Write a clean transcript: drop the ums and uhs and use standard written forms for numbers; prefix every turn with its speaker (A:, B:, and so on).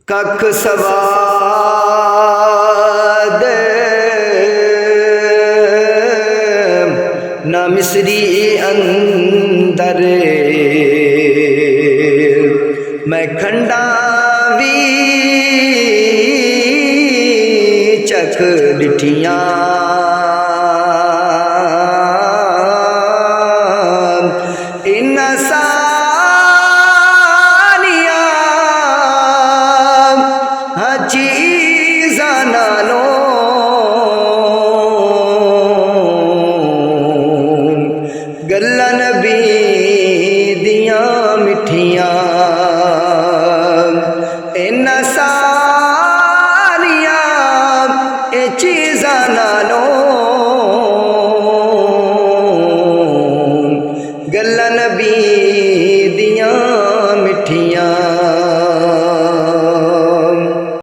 A: कख सवाद न मिसरी अंदर मैं खंडा भी चख डिठियां इन सानिया चीज़ां नालों गल्लां नबी दियां मिठियां इन